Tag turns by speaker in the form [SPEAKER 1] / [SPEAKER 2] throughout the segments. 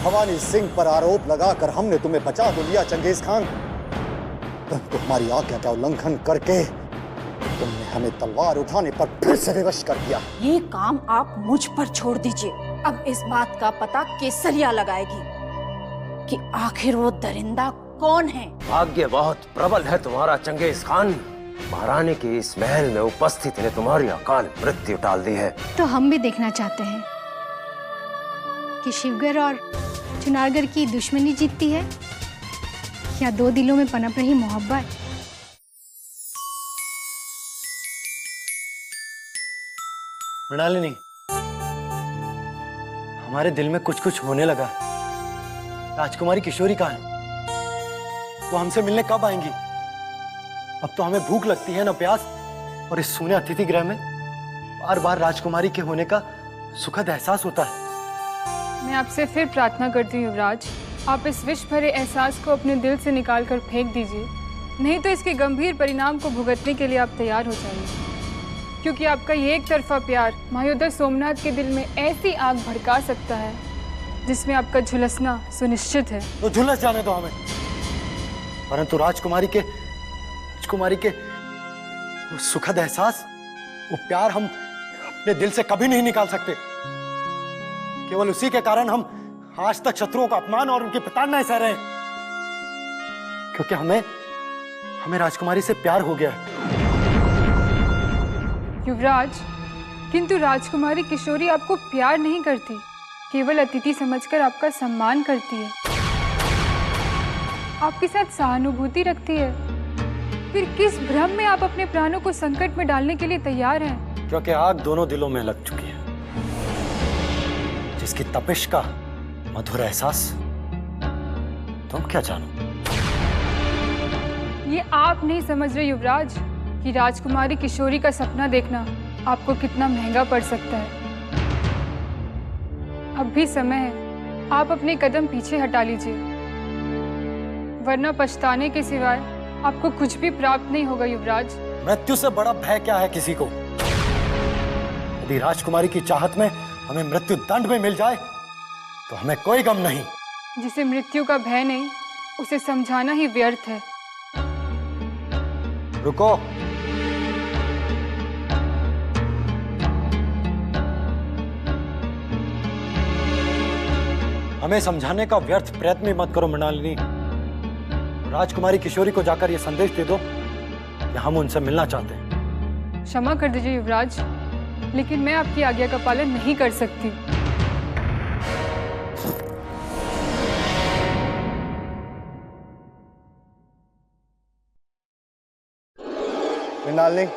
[SPEAKER 1] भवानी सिंह पर आरोप लगाकर हमने तुम्हें बचा तो लिया चंगेज खान, परंतु हमारी आज्ञा का उल्लंघन करके तुमने हमें तलवार उठाने पर फिर से विवश कर दिया।
[SPEAKER 2] ये काम आप मुझ पर छोड़ दीजिए। अब इस बात का पता केसरिया लगाएगी कि आखिर वो दरिंदा कौन है।
[SPEAKER 3] भाग्य बहुत प्रबल है तुम्हारा चंगेज खान। महारानी की इस महल में उपस्थित ने तुम्हारी अकाल मृत्यु टाल दी है।
[SPEAKER 4] तो हम भी देखना चाहते हैं कि शिवगढ़ और चुनारगढ़ की दुश्मनी जीतती है या दो दिलों में पनप रही मोहब्बत।
[SPEAKER 5] मृणालिनी, हमारे दिल में कुछ कुछ होने लगा। राजकुमारी किशोरी कहाँ है? वो हमसे मिलने कब आएंगी? अब तो हमें भूख लगती है न प्यास, और इस सूने अतिथि गृह में बार बार राजकुमारी के होने का सुखद एहसास होता है।
[SPEAKER 6] मैं आपसे फिर प्रार्थना करती हूँ युवराज, आप इस विष भरे एहसास को अपने दिल से निकाल कर फेंक दीजिए, नहीं तो इसके गंभीर परिणाम को भुगतने के लिए आप तैयार हो जाइए। क्योंकि आपका ये एक तरफा प्यार महायोद्धा सोमनाथ के दिल में ऐसी आग भड़का सकता है जिसमें आपका झुलसना सुनिश्चित है।
[SPEAKER 5] तो झुलस जाने दो हमें, परंतु राजकुमारी के वो सुखद एहसास, वो प्यार हम अपने दिल से कभी नहीं निकाल सकते। केवल उसी के कारण हम आज तक शत्रुओं का अपमान और उनकी प्रताड़नाएं सह रहे हैं, क्योंकि हमें राजकुमारी से प्यार हो गया है।
[SPEAKER 6] युवराज, किंतु राजकुमारी किशोरी आपको प्यार नहीं करती, केवल अतिथि समझकर आपका सम्मान करती है, आपके साथ सहानुभूति रखती है। फिर किस भ्रम में आप अपने प्राणों को संकट में डालने के लिए तैयार हैं?
[SPEAKER 5] क्योंकि आग दोनों दिलों में लग चुकी है, जिसकी तपिश का मधुर एहसास तुम क्या जानो।
[SPEAKER 6] ये आप नहीं समझ रहे युवराज कि राजकुमारी किशोरी का सपना देखना आपको कितना महंगा पड़ सकता है। अब भी समय है, आप अपने कदम पीछे हटा लीजिए, वरना पछताने के सिवाय आपको कुछ भी प्राप्त नहीं होगा युवराज।
[SPEAKER 5] मृत्यु से बड़ा भय क्या है किसी को? यदि राजकुमारी की चाहत में हमें मृत्यु दंड में मिल जाए तो हमें कोई गम नहीं।
[SPEAKER 6] जिसे मृत्यु का भय नहीं, उसे समझाना ही व्यर्थ है।
[SPEAKER 5] रुको, हमें समझाने का व्यर्थ प्रयत्न ही मत करो मृणालिनी। राजकुमारी किशोरी को जाकर यह संदेश दे दो कि हम उनसे मिलना चाहते हैं।
[SPEAKER 6] क्षमा कर दीजिए युवराज, लेकिन मैं आपकी आज्ञा का पालन नहीं कर सकती।
[SPEAKER 1] मृणालिनी,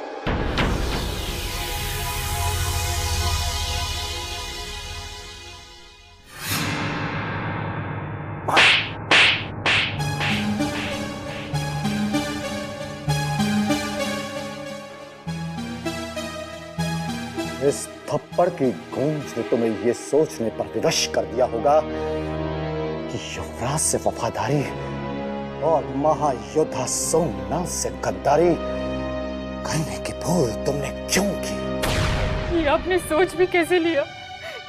[SPEAKER 1] इस थप्पड़ की गूंज ने तुम्हें यह सोचने पर विवश कर दिया होगा कि युवराज से वफादारी और महायोद्धा सोमनाथ से गद्दारी करने की भूल तुमने क्यों की?
[SPEAKER 6] ये आपने सोच भी कैसे लिया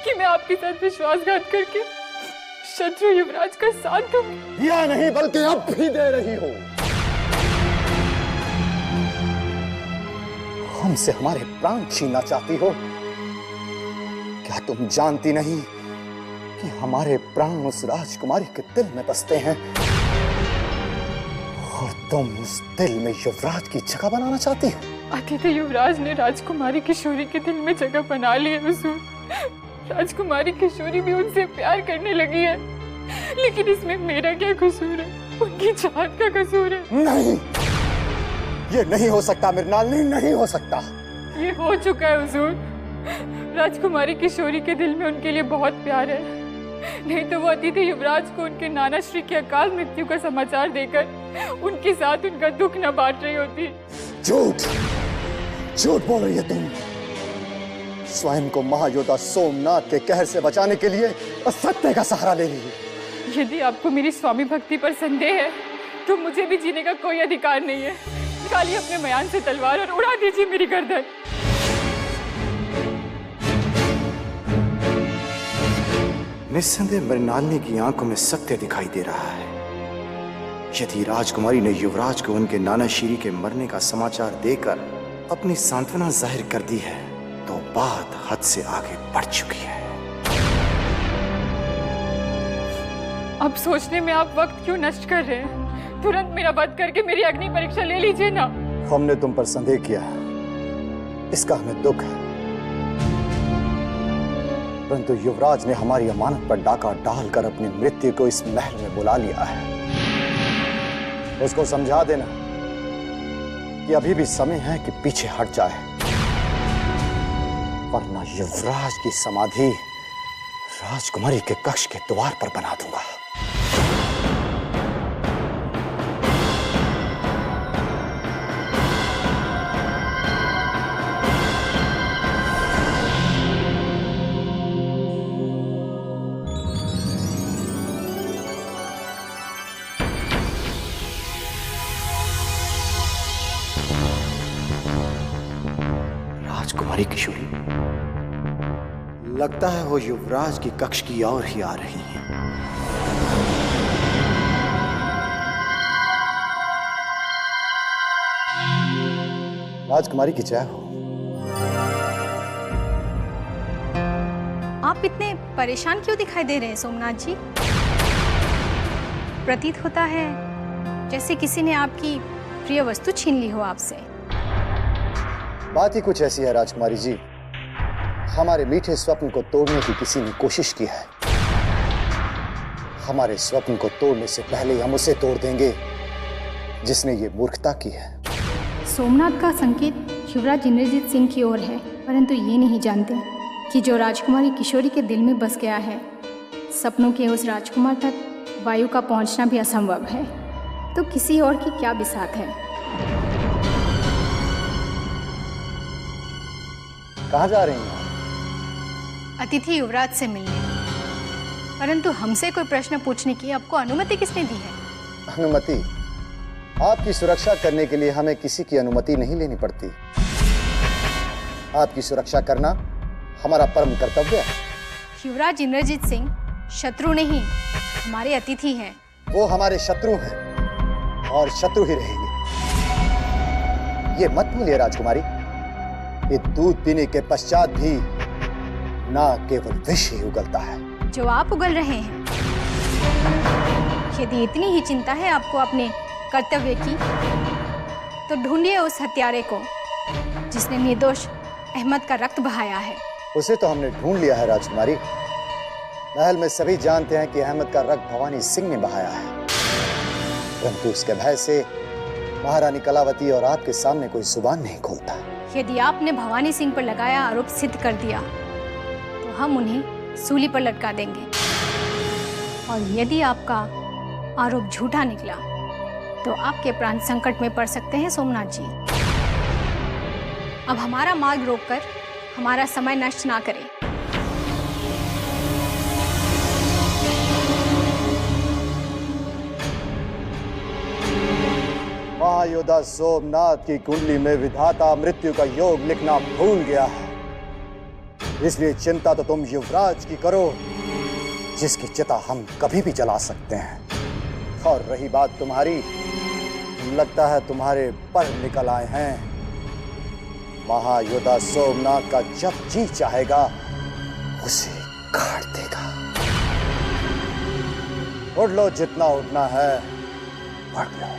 [SPEAKER 6] कि मैं आपके साथ विश्वासघात करके शत्रु युवराज का साथ दूंगी?
[SPEAKER 1] या नहीं, बल्कि अब भी दे रही हो। हमसे हमारे प्राण छीनना चाहती हो? क्या तुम जानती नहीं कि हमारे प्राण उस राजकुमारी के दिल में बसते हैं और तुम उस दिल में युवराज की जगह बनाना चाहती हो?
[SPEAKER 6] अतिथि युवराज ने राजकुमारी किशोरी के दिल में जगह बना ली है हुजूर। राजकुमारी किशोरी भी उनसे प्यार करने लगी है, लेकिन इसमें मेरा क्या कसूर है? उनकी चाहत का कसूर है।
[SPEAKER 1] नहीं, ये नहीं हो सकता मृणालिनी, नहीं हो सकता।
[SPEAKER 6] ये हो चुका है हुजूर। राजकुमारी किशोरी के दिल में उनके लिए बहुत प्यार है, नहीं तो वो अतिथि युवराज को उनके नाना श्री की अकाल मृत्यु का समाचार देकर उनके साथ उनका दुख न बांट रही होती।
[SPEAKER 1] झूठ झूठ बोल रही है तुम। स्वयं को महायोद्धा सोमनाथ के कहर से बचाने के लिए असत्य का सहारा ले रही है।
[SPEAKER 6] यदि आपको मेरी स्वामी भक्ति पर संदेह है तो मुझे भी जीने का कोई अधिकार नहीं है। निकालिए अपने मयान से तलवार और उड़ा दीजिए मेरी गर्दन।
[SPEAKER 1] निस्संदेह मृणालिनी की आंखों में सत्य दिखाई दे रहा है। यदि राजकुमारी ने युवराज को उनके नाना शीरी के मरने का समाचार देकर अपनी सांत्वना जाहिर कर दी है तो बात हद से आगे बढ़ चुकी है।
[SPEAKER 6] अब सोचने में आप वक्त क्यों नष्ट कर रहे हैं? तुरंत मेरा वध करके मेरी अग्नि परीक्षा ले लीजिए ना।
[SPEAKER 1] हमने तुम पर संदेह किया है, इसका हमें दुख है, परंतु युवराज ने हमारी अमानत पर डाका डालकर अपनी मृत्यु को इस महल में बुला लिया है। उसको समझा देना कि अभी भी समय है कि पीछे हट जाए, वरना युवराज की समाधि राजकुमारी के कक्ष के द्वार पर बना दूंगा। राजकुमारी किशोरी, लगता है वो युवराज की कक्ष की ओर ही आ रही है। राजकुमारी की जय हो।
[SPEAKER 4] आप इतने परेशान क्यों दिखाई दे रहे हैं सोमनाथ जी? प्रतीत होता है जैसे किसी ने आपकी प्रिय वस्तु छीन ली हो आपसे।
[SPEAKER 1] बात ही कुछ ऐसी है राजकुमारी जी, हमारे मीठे स्वप्न को तोड़ने की किसी ने कोशिश की है। हमारे स्वप्न को तोड़ने से पहले हम उसे तोड़ देंगे जिसने ये मूर्खता की है।
[SPEAKER 4] सोमनाथ का संकेत युवराज इंद्रजीत सिंह की ओर है, परंतु ये नहीं जानते कि जो राजकुमारी किशोरी के दिल में बस गया है, सपनों के उस राजकुमार तक वायु का पहुंचना भी असंभव है। तो किसी और की क्या बिसात है?
[SPEAKER 1] कहाँ जा रही हैं?
[SPEAKER 4] अतिथि युवराज से मिलने, परंतु हमसे कोई प्रश्न पूछने की आपको अनुमति किसने दी है?
[SPEAKER 1] अनुमति? आपकी सुरक्षा करने के लिए हमें किसी की अनुमति नहीं लेनी पड़ती। आपकी सुरक्षा करना हमारा परम कर्तव्य है।
[SPEAKER 4] युवराज इंद्रजीत सिंह शत्रु नहीं, हमारे अतिथि हैं।
[SPEAKER 1] वो हमारे शत्रु हैं और शत्रु ही रहेंगे। ये मत भूलिए राजकुमारी, ये दूध पीने के पश्चात भी ना केवल विष ही उगलता है
[SPEAKER 4] जो आप उगल रहे हैं। यदि इतनी ही चिंता है आपको अपने कर्तव्य की, तो ढूंढिए उस हत्यारे को जिसने निर्दोष अहमद का रक्त बहाया है।
[SPEAKER 1] उसे तो हमने ढूंढ लिया है राजकुमारी। महल में सभी जानते हैं कि अहमद का रक्त भवानी सिंह ने बहाया है, परंतु उसके भय से महारानी कलावती और आपके सामने कोई जुबान नहीं खोलता।
[SPEAKER 4] यदि आपने भवानी सिंह पर लगाया आरोप सिद्ध कर दिया तो हम उन्हें सूली पर लटका देंगे, और यदि आपका आरोप झूठा निकला तो आपके प्राण संकट में पड़ सकते हैं सोमनाथ जी। अब हमारा मार्ग रोककर हमारा समय नष्ट ना करें।
[SPEAKER 1] महायोद्धा सोमनाथ की कुंडली में विधाता मृत्यु का योग लिखना भूल गया है, इसलिए चिंता तो तुम युवराज की करो जिसकी चिता हम कभी भी जला सकते हैं। और रही बात तुम्हारी, लगता है तुम्हारे पर निकल आए हैं। महायोद्धा सोमनाथ का जब जी चाहेगा उसे काट देगा। उड़ लो, जितना उड़ना है उड़ लो।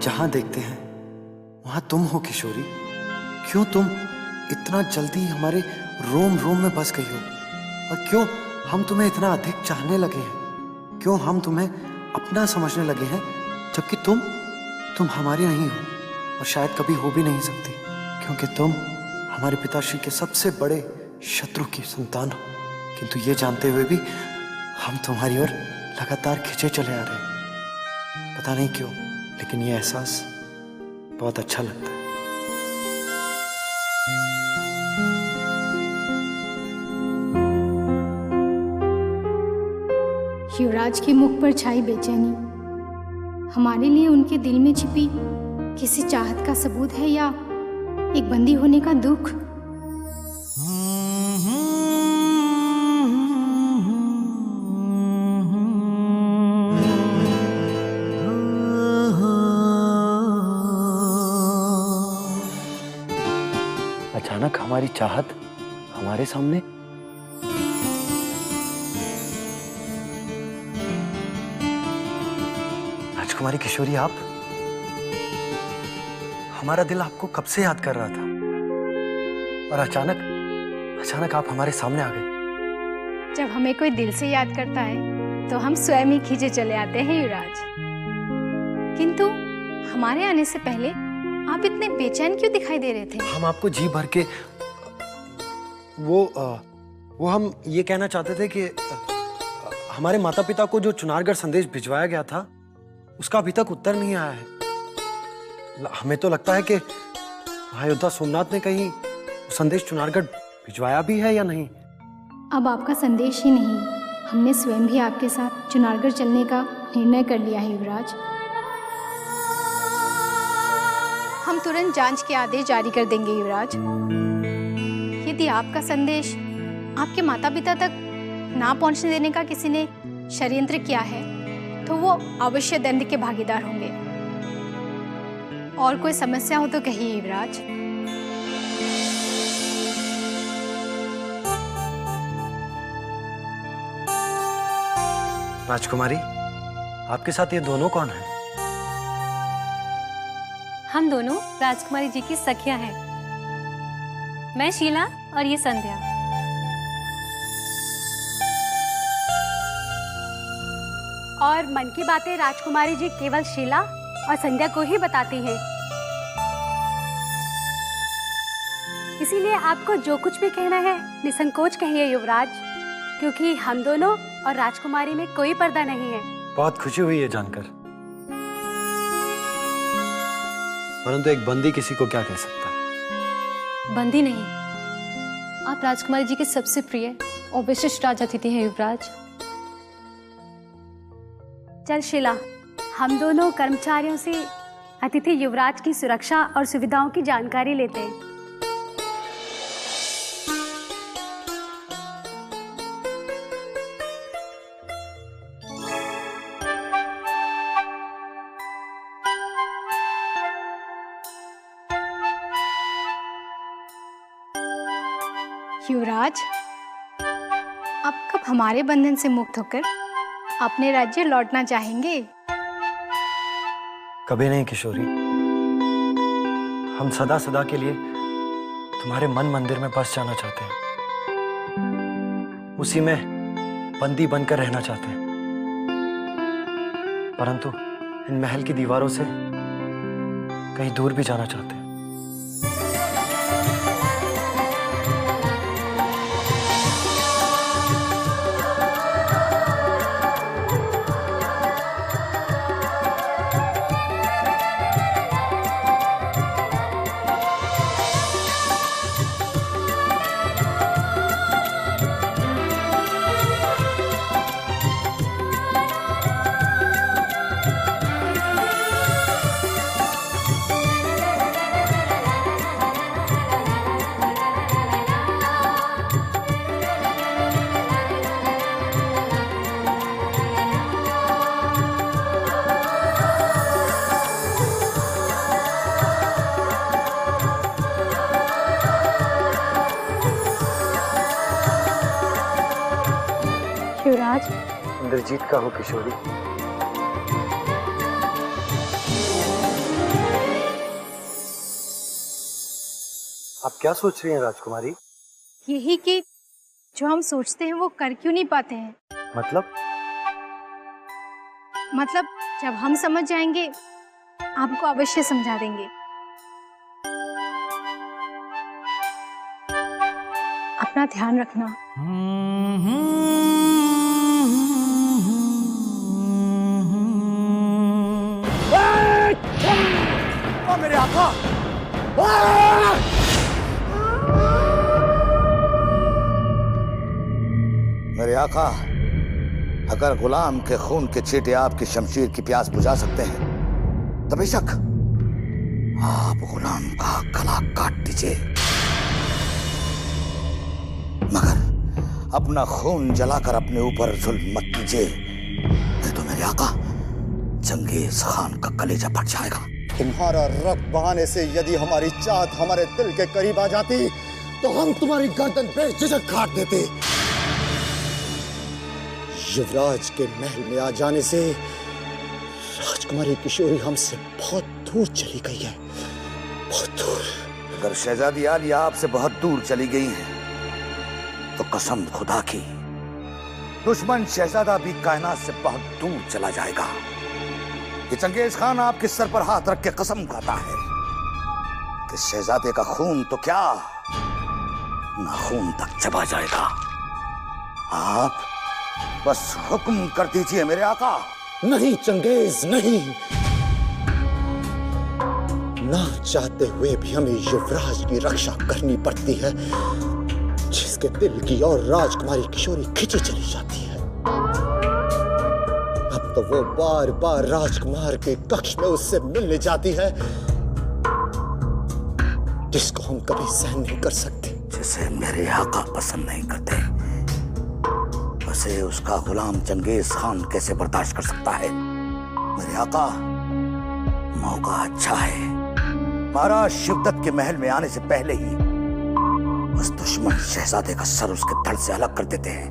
[SPEAKER 5] जहां देखते हैं वहां तुम हो किशोरी। क्यों तुम इतना जल्दी हमारे रोम रोम में बस गई हो, और क्यों हम तुम्हें इतना अधिक चाहने लगे हैं? क्यों हम तुम्हें अपना समझने लगे हैं, जबकि तुम हमारे नहीं हो, और शायद कभी हो भी नहीं सकती, क्योंकि तुम हमारे पिताश्री के सबसे बड़े शत्रु की संतान हो। किंतु ये जानते हुए भी हम तुम्हारी ओर लगातार खिंचे चले आ रहे हैं। पता नहीं क्यों, लेकिन ये एहसास बहुत अच्छा लगता है।
[SPEAKER 4] युवराज के मुख पर छाई बेचैनी हमारे लिए उनके दिल में छिपी किसी चाहत का सबूत है, या एक बंदी होने का दुख?
[SPEAKER 5] अचानक हमारी चाहत हमारे सामने। राजकुमारी किशोरी, आप, हमारा दिल आपको कब से याद कर रहा था, और अचानक आप हमारे सामने आ गए।
[SPEAKER 4] जब हमें कोई दिल से याद करता है तो हम स्वयं ही खींचे चले आते हैं युवराज। किंतु हमारे आने से पहले आप इतने बेचैन क्यों दिखाई दे रहे थे?
[SPEAKER 5] हम आपको जी भर के वो हम ये कहना चाहते थे कि हमारे माता पिता को जो चुनारगढ़ संदेश भिजवाया गया था उसका अभी तक उत्तर नहीं आया है। हमें तो लगता है कि महायोद्धा सोमनाथ ने कहीं संदेश चुनारगढ़ भिजवाया भी है या नहीं।
[SPEAKER 4] अब आपका संदेश ही नहीं, हमने स्वयं भी आपके साथ चुनारगढ़ चलने का निर्णय कर लिया है युवराज। हम तुरंत जांच के आदेश जारी कर देंगे युवराज। यदि आपका संदेश आपके माता पिता तक ना पहुंचने देने का किसी ने षड्यंत्र किया है तो वो अवश्य दंड के भागीदार होंगे। और कोई समस्या हो तो कहिए युवराज।
[SPEAKER 5] राजकुमारी, आपके साथ ये दोनों कौन हैं?
[SPEAKER 7] हम दोनों राजकुमारी जी की सखियां हैं। मैं शीला और ये संध्या।
[SPEAKER 8] और मन की बातें राजकुमारी जी केवल शीला और संध्या को ही बताती हैं। इसीलिए आपको जो कुछ भी कहना है निसंकोच कहिए युवराज, क्योंकि हम दोनों और राजकुमारी में कोई पर्दा नहीं है।
[SPEAKER 5] बहुत खुशी हुई है जानकर, परंतु एक बंदी किसी को क्या कह सकता है?
[SPEAKER 7] बंदी नहीं, आप राजकुमारी जी के सबसे प्रिय और विशिष्ट राजअतिथि हैं युवराज।
[SPEAKER 8] चल शीला, हम दोनों कर्मचारियों से अतिथि युवराज की सुरक्षा और सुविधाओं की जानकारी लेते हैं।
[SPEAKER 4] युवराज, आप कब हमारे बंधन से मुक्त होकर अपने राज्य लौटना चाहेंगे?
[SPEAKER 5] कभी नहीं किशोरी, हम सदा सदा के लिए तुम्हारे मन मंदिर में बस जाना चाहते हैं, उसी में बंदी बनकर रहना चाहते हैं, परंतु इन महल की दीवारों से कहीं दूर भी जाना चाहते हैं।
[SPEAKER 8] युवराज,
[SPEAKER 5] इंद्रजीत का हो किशोरी। क्या सोच रही हैं राजकुमारी?
[SPEAKER 4] यही कि जो हम सोचते हैं वो कर क्यों नहीं पाते हैं। मतलब जब हम समझ जाएंगे आपको अवश्य समझा देंगे। अपना ध्यान रखना।
[SPEAKER 1] मेरे आका! मेरे आका, अगर गुलाम के खून के छींटे आपकी शमशीर की प्यास बुझा सकते हैं तो बेशक आप गुलाम का गला काट दीजिए, मगर अपना खून जलाकर अपने ऊपर जुल्म मत कीजिए, नहीं तो मेरे आका चंगेज खान का कलेजा फट जाएगा। तुम्हारा रक्त बहाने से यदि हमारी चाहत हमारे दिल के करीब आ जाती तो हम तुम्हारी गर्दन पे झिझक काट देते। युवराज के महल में आ जाने से राजकुमारी किशोरी हमसे बहुत दूर चली गई है, बहुत दूर। अगर शहजादी आलिया आपसे बहुत दूर चली गई है तो कसम खुदा की दुश्मन शहजादा भी कायनात से बहुत दूर चला जाएगा। ये चंगेज खान आपके सर पर हाथ रख के कसम खाता है कि शहजादे का खून तो क्या नाखून तक चबा जाएगा। आप बस हुक्म कर दीजिए मेरे आका। नहीं चंगेज, नहीं। ना चाहते हुए भी हमें युवराज की रक्षा करनी पड़ती है, जिसके दिल की और राजकुमारी किशोरी खिंची चली जाती है। अब तो वो बार बार राजकुमार के कक्ष में उससे मिलने जाती है, जिसको हम कभी सहन नहीं कर सकते। जिसे मेरे आका पसंद नहीं करते उसे उसका गुलाम चंगेज खान कैसे बर्दाश्त कर सकता है। मेरे आका, मौका अच्छा है। महाराज शिवदत्त के महल में आने से पहले ही उस दुश्मन शहजादे का सर उसके धड़ से अलग कर देते हैं।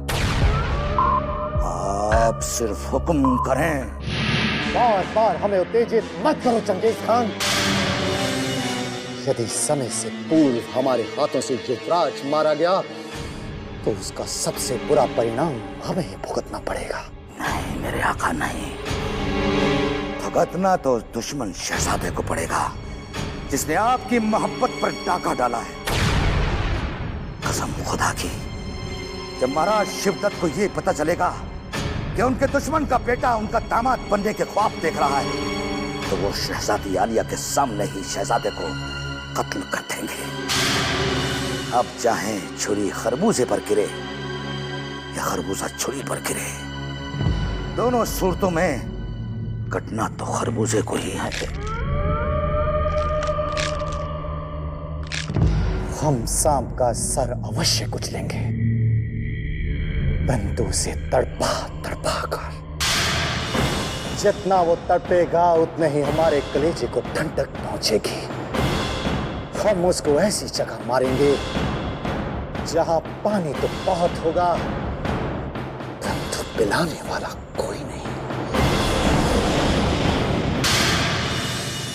[SPEAKER 1] आप सिर्फ हुक्म करें। बार बार हमें उत्तेजित मत करो चंगेज खान। यदि समय से पूर्व हमारे हाथों से युवराज मारा गया तो उसका सबसे बुरा परिणाम हमें ही भुगतना पड़ेगा। नहीं मेरे आका, नहीं। भुगतना तो उस दुश्मन शहजादे को पड़ेगा जिसने आपकी मोहब्बत पर डाका डाला है। कसम खुदा की, जब महाराज शिवदत्त को यह पता चलेगा कि उनके दुश्मन का बेटा उनका दामाद बनने के ख्वाब देख रहा है तो वो शहजादी आलिया के सामने ही शहजादे को कत्ल कर देंगे। अब चाहे छुरी खरबूजे पर गिरे या खरबूजा छुरी पर गिरे, दोनों सूरतों में कटना तो खरबूजे को ही है। हम सांप का सर अवश्य कुचलेंगे, परंतु उसे तड़पा तड़पा कर। जितना वो तड़पेगा उतने ही हमारे कलेजे को ठंडक पहुंचेगी। हम उसको ऐसी जगह मारेंगे जहां पानी तो बहुत होगा परंतु पिलाने वाला कोई नहीं।